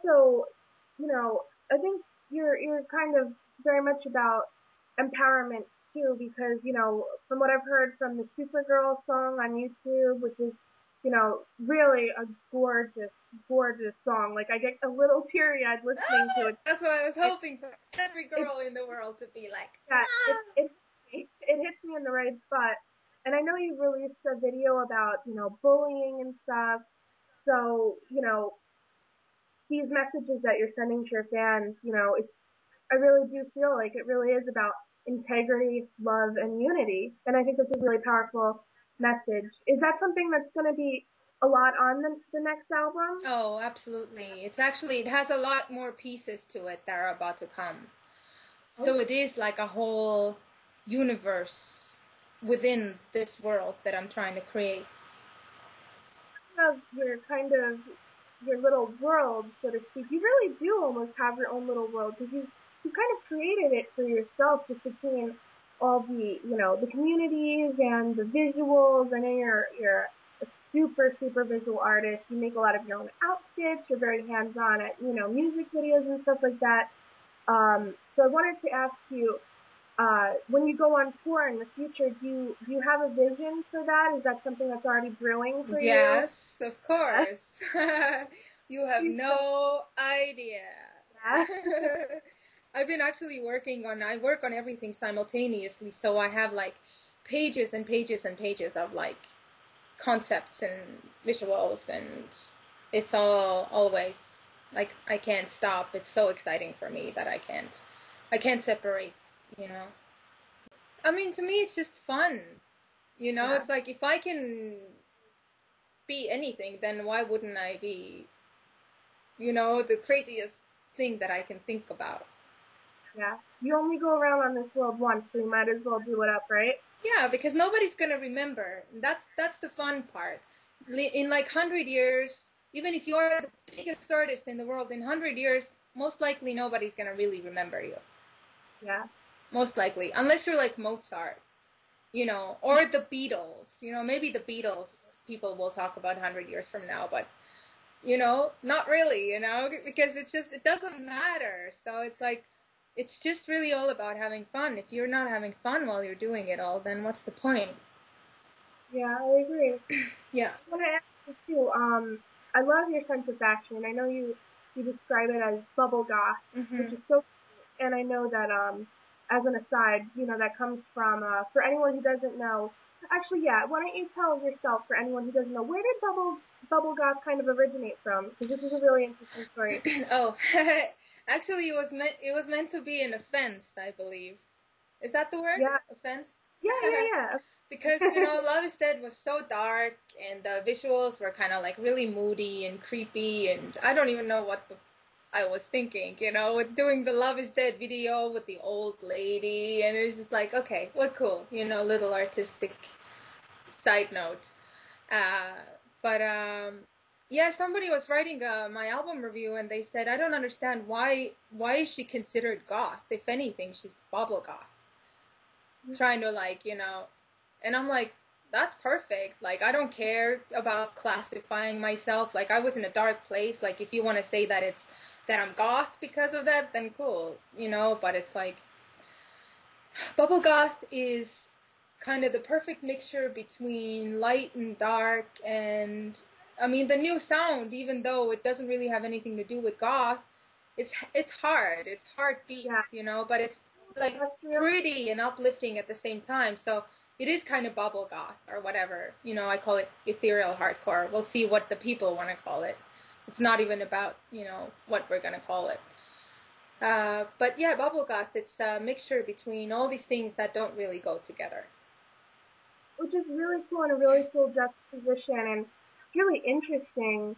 also, I think you're kind of very much about empowerment too, because from what I've heard from the Supergirl song on YouTube, which is really a gorgeous, gorgeous song. Like I get a little teary eyed listening to it. That's what I was It, hoping for every girl in the world to be like, yeah, ah. it hits me in the right spot. And I know you released a video about bullying and stuff. So these messages that you're sending to your fans, I really do feel like it really is about integrity, love, and unity. And I think that's a really powerful message. Is that something that's going to be a lot on the next album? Oh, absolutely. It has a lot more pieces to it that are about to come. So it is like a whole universe within this world that I'm trying to create. Of your little world, so to speak. You really do almost have your own little world because you kind of created it for yourself, just between all the communities and the visuals. I know you're a super visual artist. You make a lot of your own outfits. You're very hands on at music videos and stuff like that. So I wanted to ask you, when you go on tour in the future, do you have a vision for that? Is that something that's already brewing for you? Yes, of course. You have no idea. Yeah. I work on everything simultaneously, so I have like pages and pages and pages of like concepts and visuals, and it's all always like I can't stop. It's so exciting for me that I can't separate, you know. I mean, to me it's just fun. Yeah. It's like if I can be anything, then why wouldn't I be, the craziest thing that I can think about? Yeah. You only go around on this world once, so you might as well do it up, right? Yeah, because nobody's gonna remember. That's the fun part. In like 100 years, even if you're the biggest artist in the world, in 100 years, most likely nobody's gonna really remember you. Yeah. Most likely, unless you're like Mozart, or the Beatles. Maybe the Beatles people will talk about 100 years from now, but not really, because it doesn't matter. So it's like, it's just really all about having fun. If you're not having fun while you're doing it all, then what's the point? Yeah, I agree. Yeah. I want to ask you too. I love your sense of fashion. I know you describe it as bubble goth, which Hmm. is so cute. And I know that as an aside, that comes from for anyone who doesn't know. Actually, yeah. Why don't you tell yourself, for anyone who doesn't know, where did bubble goth kind of originate from? Because this is a really interesting story. Oh, actually, it was meant to be an offense, I believe. Is that the word? Yeah, Offense? yeah. Because Love is Dead was so dark, and the visuals were kind of like really moody and creepy, and I don't even know what I was thinking, with doing the Love is Dead video with the old lady, and it was just like, okay, what cool, little artistic side note. Uh, but yeah, somebody was writing my album review, and they said, I don't understand why is she considered goth? If anything, she's bubble goth. Trying to and I'm like, that's perfect. Like, I don't care about classifying myself. Like, I was in a dark place. Like, if you want to say that I'm goth because of that, then cool, but it's like, bubble goth is kind of the perfect mixture between light and dark. And I mean, the new sound, even though it doesn't really have anything to do with goth, it's hard Yeah. beats, but it's like Industrial. pretty and uplifting at the same time. So it is kind of bubble goth or whatever. I call it ethereal hardcore. We'll see what the people want to call it. It's not even about, what we're going to call it. But yeah, bubble goth, it's a mixture between all these things that don't really go together. Which is really cool and a really cool juxtaposition, and it's really interesting,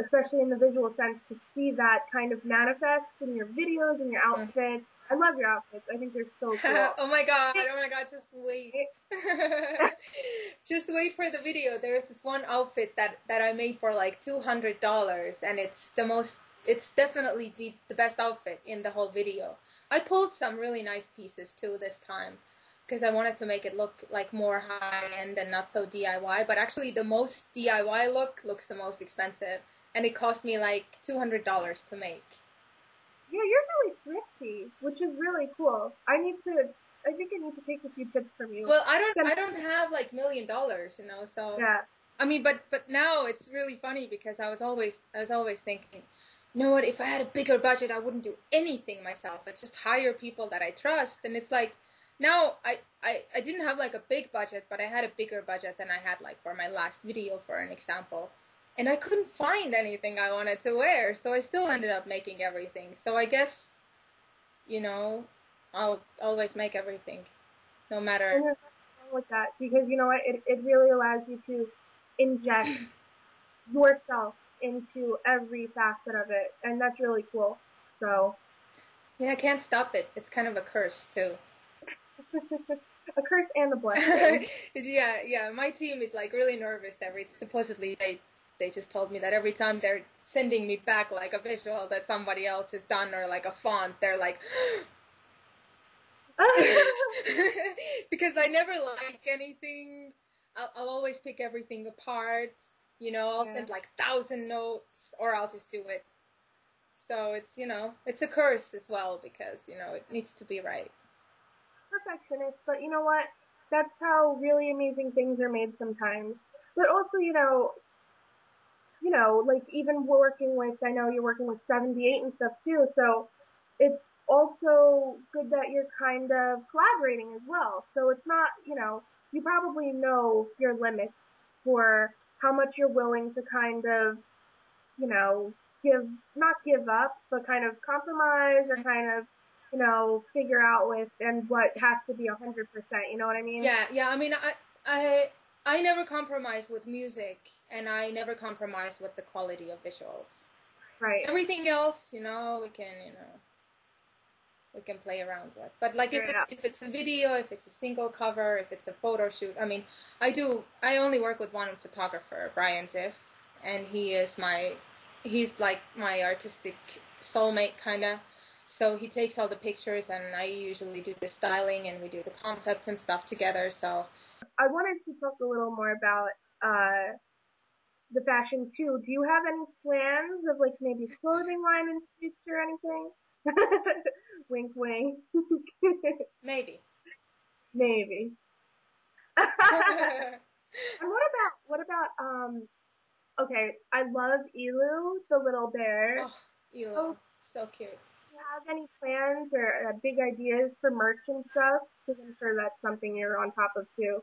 especially in the visual sense, to see that kind of manifest in your videos and your Mm. outfits. I love your outfits. I think they're so cool. Oh my god, just wait. Just wait for the video. There's this one outfit that I made for like $200, and it's definitely the best outfit in the whole video. I pulled some really nice pieces too this time, because I wanted to make it look like more high end and not so DIY, but actually the most DIY look looks the most expensive. and it cost me like $200 to make. Yeah, you're really thrifty, which is really cool. I think I need to take a few tips from you. Well, I don't have like $1 million, you know, so Yeah. I mean, but now it's really funny because I was always thinking, you know what, if I had a bigger budget, I wouldn't do anything myself. I'd just hire people that I trust. And it's like now I didn't have like a big budget, but I had a bigger budget than I had like for my last video, for an example. And I couldn't find anything I wanted to wear, so I still ended up making everything. So I guess, you know, I'll always make everything, no matter. And there's nothing wrong with that because you know what? It really allows you to inject yourself into every facet of it, and that's really cool. So, Yeah, I can't stop it. It's kind of a curse too. a curse and a blessing. Yeah. My team is like really nervous supposedly they just told me that every time they're sending me back like a visual that somebody else has done or like a font, they're like, because I never like anything. I'll always pick everything apart. You know, I'll send like 1,000 notes, or I'll just do it. So it's, you know, it's a curse as well because, you know, it needs to be right. Perfectionist, but you know what? That's how really amazing things are made sometimes. But also, like even working with, I know you're working with 78 and stuff too, so it's also good that you're kind of collaborating as well. So it's not, you probably know your limits for how much you're willing to kind of, you know, not give up, but kind of compromise or kind of, figure out with and what has to be 100%. You know what I mean? Yeah. I mean, I never compromise with music, and I never compromise with the quality of visuals. Right. Everything else, we can play around with. But like if it's a video, if it's a single cover, if it's a photo shoot, I mean, I only work with one photographer, Brian Ziff, and he's like my artistic soulmate kinda. So he takes all the pictures and I usually do the styling and we do the concepts and stuff together. So I wanted to talk a little more about the fashion too. Do you have any plans of like maybe clothing line in the future or anything? Wink, wink. maybe. Maybe. And what about okay, I love Elu, the little bear. Oh, Elo, so cute. Do you have any plans or big ideas for merch and stuff? Because I'm sure that's something you're on top of too.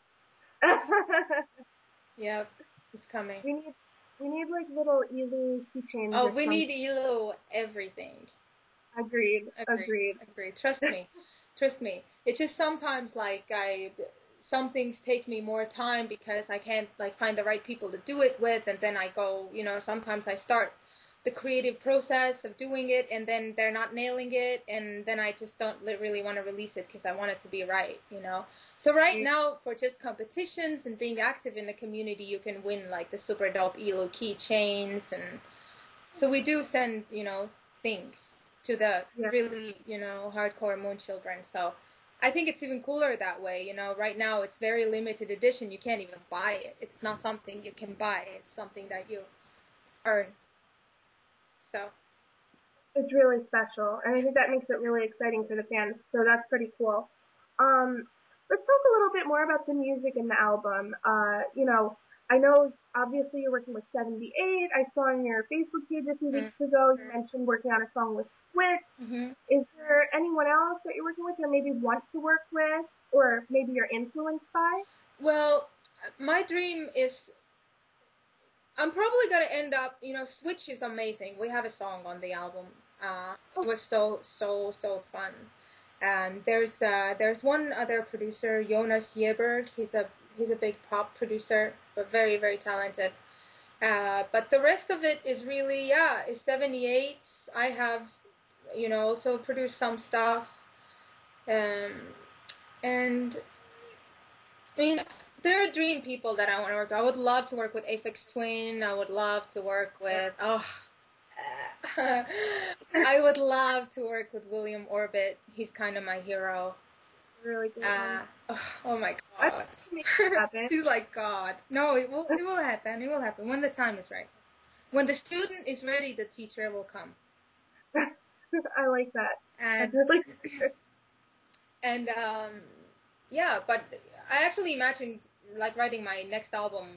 Yep, it's coming. We need like little Elu keychains. Oh, we need Elo everything. Agreed. Trust me. It's just sometimes like some things take me more time because I can't like find the right people to do it with, and then I go, sometimes I start the creative process of doing it and then they're not nailing it, and then I just don't really want to release it because I want it to be right. So right now, for just competitions and being active in the community, you can win like the super dope Elo keychains, and so we do send things to the really hardcore moon children. So I think it's even cooler that way. Right now it's very limited edition. You can't even buy it. It's not something you can buy. It's something that you earn. So it's really special, and I think that makes it really exciting for the fans. So that's pretty cool. Let's talk a little bit more about the music in the album. I know obviously you're working with 78. I saw on your Facebook page a few weeks ago you mentioned working on a song with Switch. Is there anyone else that you're working with or maybe want to work with, or maybe you're influenced by? Well, my dream is I'm probably gonna end up, Switch is amazing. We have a song on the album. It was so fun. And there's one other producer, Jonas Jeberg. He's a big pop producer, but very, very talented. But the rest of it is really, is 78. I have, also produced some stuff. And I mean, there are dream people that I want to work with. I would love to work with Aphex Twin. I would love to work with, I would love to work with William Orbit. He's kind of my hero. Really good. Oh my God. He's like God. No, it will happen. It will happen when the time is right. when the student is ready, the teacher will come. I like that. And That's really and yeah, but I actually imagined like writing my next album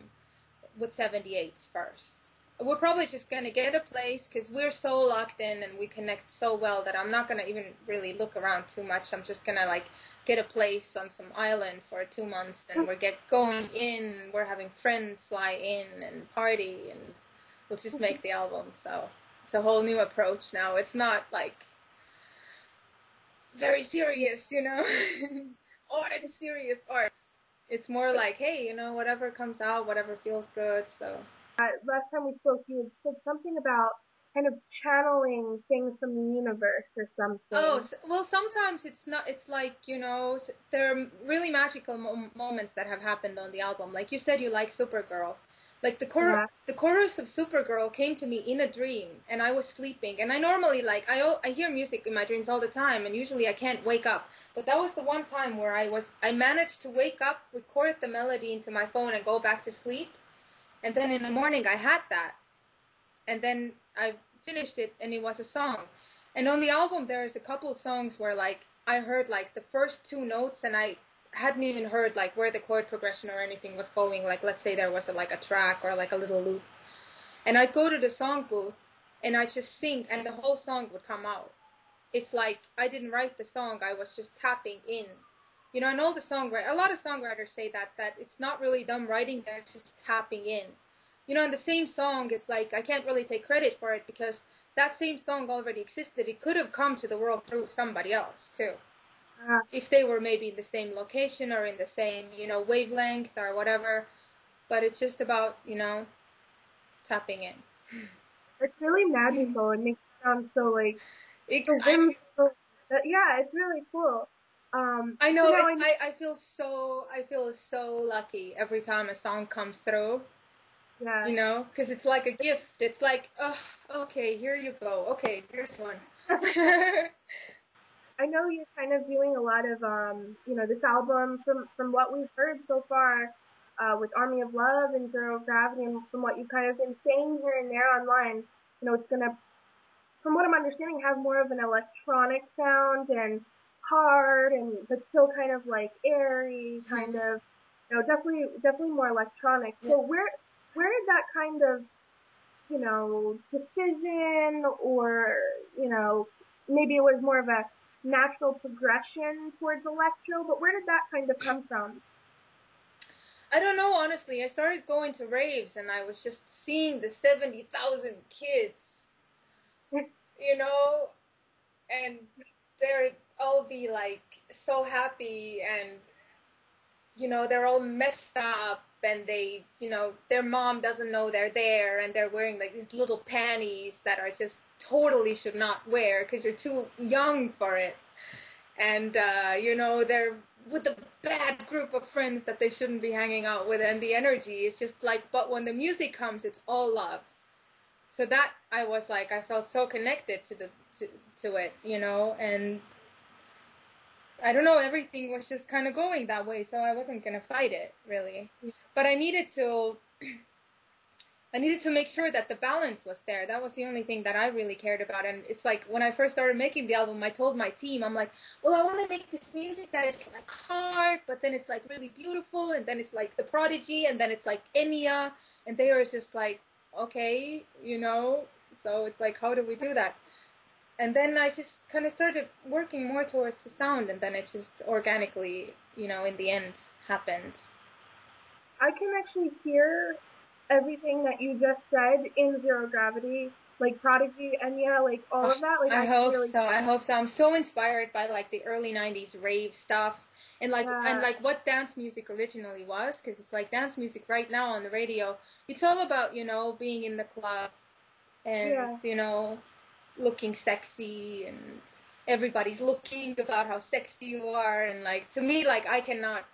with 78s first. We're probably just gonna get a place because we're so locked in and we connect so well that I'm not gonna even really look around too much. I'm just gonna like get a place on some island for 2 months, and we're get going in. And we're having friends fly in and party, and we'll just make the album. So it's a whole new approach now. It's not like very serious, you know, art, serious art. It's more like, hey, you know, whatever comes out, whatever feels good. So. last time we spoke, you had said something about kind of channeling things from the universe or Oh, something. well, sometimes it's not, it's like, you know, there are really magical moments that have happened on the album. Like you said, you like Supergirl. Like Yeah. the chorus of Supergirl came to me in a dream, and I was sleeping. And I normally like, I hear music in my dreams all the time, and usually I can't wake up. But that was the one time where I managed to wake up, record the melody into my phone, and go back to sleep. And then in the morning I had that. And then I finished it, and it was a song. And on the album there's a couple songs where like I heard like the first two notes, and I hadn't even heard like where the chord progression or anything was going. Like let's say there was like a track or like a little loop, and I'd go to the song booth and I'd just sing, and the whole song would come out. It's like I didn't write the song, I was just tapping in. You know, and all the a lot of songwriters say that it's not really them writing, they're just tapping in. You know, in the same song, it's like I can't really take credit for it because that same song already existed. It could have come to the world through somebody else too, Uh, if they were maybe in the same location or in the same, you know, wavelength or whatever. But it's just about, you know, tapping in. it's really magical. It makes it sound so like It, so I whimsical. Yeah, it's really cool. I So know now it's I feel so lucky every time a song comes through, yeah. you know, because it's like a gift. It's like, oh, okay, here you go. Okay, here's one. I know you're kind of doing a lot of this album from what we've heard so far, with Army of Love and Zero Gravity, and from what you've kind of been saying here and there online, it's gonna, from what I'm understanding, have more of an electronic sound and hard and but still kind of like airy, kind Mhm. of, definitely more electronic. Yeah. So where did that kind of, decision, or, maybe it was more of a natural progression towards electro, but where did that kind of come from? I don't know, honestly. I started going to raves and I was just seeing the 70,000 kids, you know, and they'd all be like so happy, and you know, they're all messed up, and they, you know, their mom doesn't know they're there, and they're wearing like these little panties that are just totally should not wear because you're too young for it. And you know, they're with a bad group of friends that they shouldn't be hanging out with, and the energy is just like, but when the music comes, it's all love. So that I was like, I felt so connected to to it, you know. And I don't know, everything was just kind of going that way, so I wasn't gonna fight it really. But I needed to make sure that the balance was there. That was the only thing that I really cared about. And it's like when I first started making the album, I told my team, I'm like, well, I want to make this music that is like hard, but then it's like really beautiful, and then it's like The Prodigy, and then it's like Enya, and they were just like, okay, you know. So it's like, how do we do that? And then I just kind of started working more towards the sound, and then it just organically, you know, in the end happened. I can actually hear everything that you just said in Zero Gravity, like Prodigy, and yeah, like all Oh, of that. Like I I can hope really, so. I hope so. I'm so inspired by like the early 90s rave stuff, and yeah, like what dance music originally was, because it's like dance music right now on the radio. It's all about, you know, being in the club and, yeah, you know, looking sexy, and everybody's looking about how sexy you are, and like to me, like I cannot